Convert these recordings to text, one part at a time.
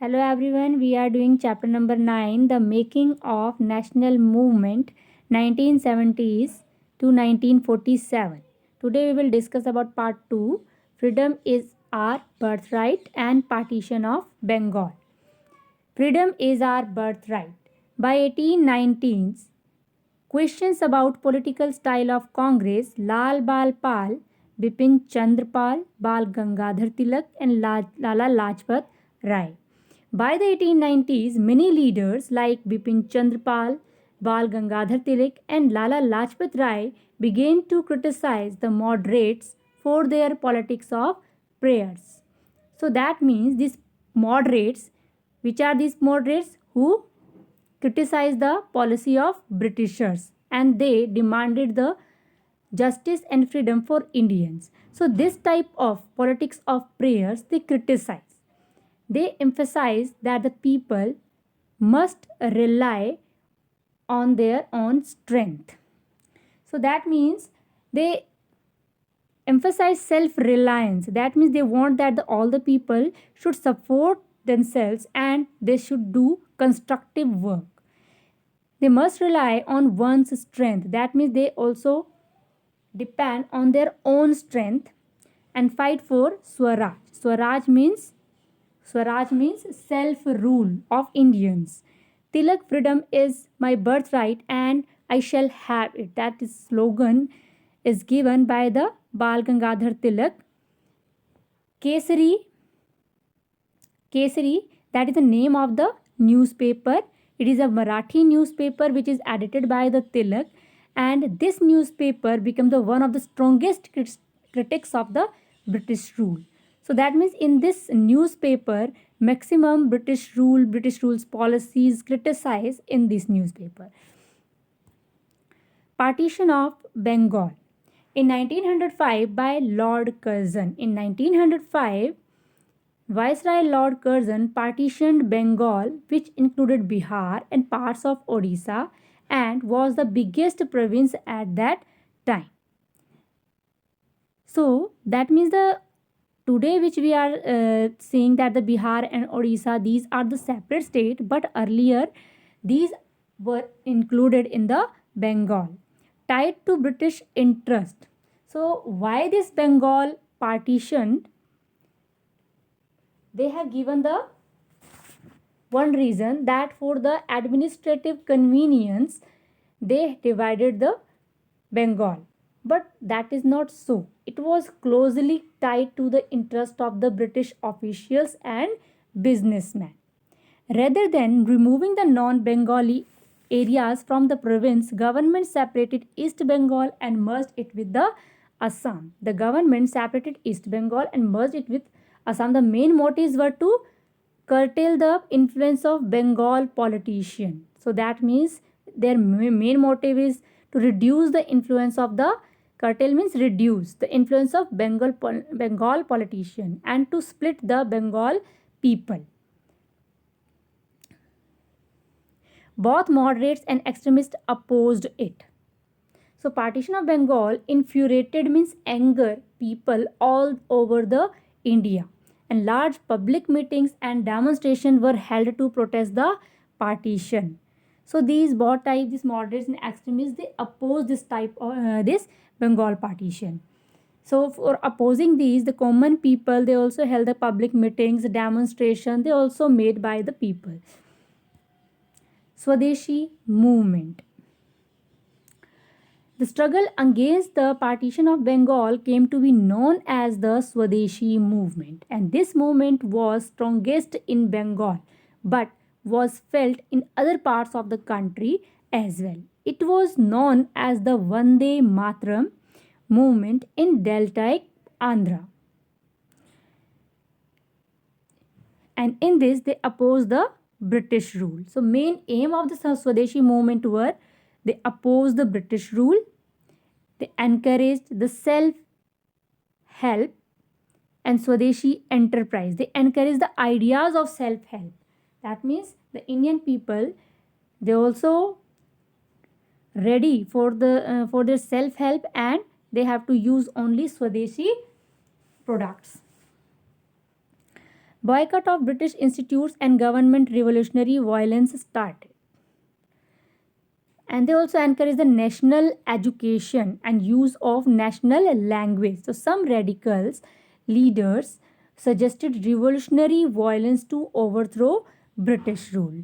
Hello everyone, we are doing chapter number 9, The Making of National Movement 1970s to 1947. Today we will discuss about part 2, Freedom is Our Birthright and Partition of Bengal. Freedom is our birthright. By 1819s, questions about political style of Congress, Lal Bal Pal, Bipin Chandra Pal, Bal Gangadhar Tilak and Lala Lajpat Rai. By the 1890s, many leaders like Bipin Chandra Pal, Bal Gangadhar Tilak and Lala Lajpat Rai began to criticize the moderates for their politics of prayers. So that means these moderates, which are these moderates who criticized the policy of Britishers and they demanded the justice and freedom for Indians. So this type of politics of prayers they criticize. They emphasize that the people must rely on their own strength. So that means they emphasize self-reliance. That means they want that all the people should support themselves and they should do constructive work. They must rely on one's strength. That means they also depend on their own strength and fight for Swaraj. Swaraj means self-rule of Indians. Tilak freedom is my birthright and I shall have it. That is slogan is given by the Bal Gangadhar Tilak. Kesari, that is the name of the newspaper. It is a Marathi newspaper which is edited by the Tilak, and this newspaper became the one of the strongest critics of the British rule. So that means in this newspaper, maximum British rules policies criticized in this newspaper. Partition of Bengal. In 1905 by Lord Curzon. In 1905, Viceroy Lord Curzon partitioned Bengal, which included Bihar and parts of Odisha, and was the biggest province at that time. So that means the today which we are seeing that the Bihar and Odisha, these are the separate state, but earlier these were included in the Bengal, tied to British interest. So why this Bengal partitioned? They have given the one reason that for the administrative convenience they divided the Bengal, but that is not so. It was closely tied to the interest of the British officials and businessmen. Rather than removing the non-Bengali areas from the province, government separated East Bengal and merged it with the Assam. The government separated East Bengal and merged it with Assam. The main motives were to curtail the influence of Bengal politician. So that means their main motive is to reduce the influence of the curtail means reduce the influence of Bengal politician and to split the Bengal people. Both moderates and extremists opposed it. So partition of Bengal infuriated means anger people all over the India, and large public meetings and demonstrations were held to protest the partition. So these these moderates and extremists, they oppose this type of this Bengal partition. So for opposing these, the common people, they also held the public meetings, demonstration, they also made by the people. Swadeshi movement. The struggle against the partition of Bengal came to be known as the Swadeshi movement, and this movement was strongest in Bengal but was felt in other parts of the country as well. It was known as the Vande Mataram movement in Deltaic Andhra. And in this they opposed the British rule. So main aim of the Swadeshi movement were they opposed the British rule, they encouraged the self-help and Swadeshi enterprise. They encouraged the ideas of self-help. That means the Indian people, they also ready for their self-help and they have to use only Swadeshi products. Boycott of British institutes and government revolutionary violence started. And they also encourage the national education and use of national language. So some radicals leaders suggested revolutionary violence to overthrow British rule.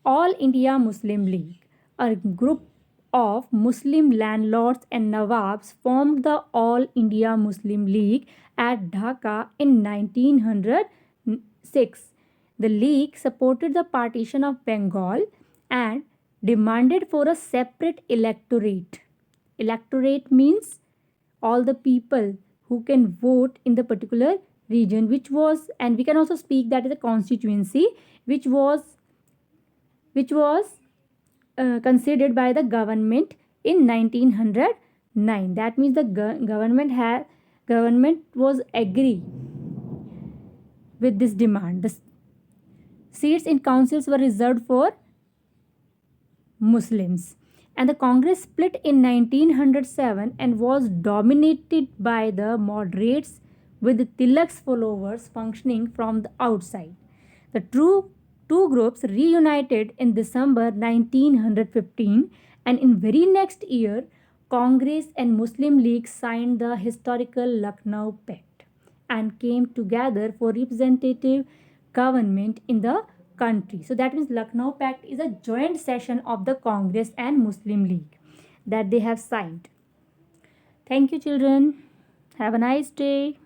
All India Muslim League, a group of Muslim landlords and Nawabs, formed the All India Muslim League at Dhaka in 1906. The league supported the partition of Bengal and demanded for a separate electorate. Electorate means all the people who can vote in the particular region, which was, and we can also speak that is a constituency, which was considered by the government in 1909. That means the government was agree with this demand. The seats in councils were reserved for Muslims. And the Congress split in 1907 and was dominated by the moderates, with Tilak's followers functioning from the outside. The two groups reunited in December 1915, and in very next year, Congress and Muslim League signed the historical Lucknow Pact and came together for representative government in the country. So that means Lucknow Pact is a joint session of the Congress and Muslim League that they have signed. Thank you, children. Have a nice day.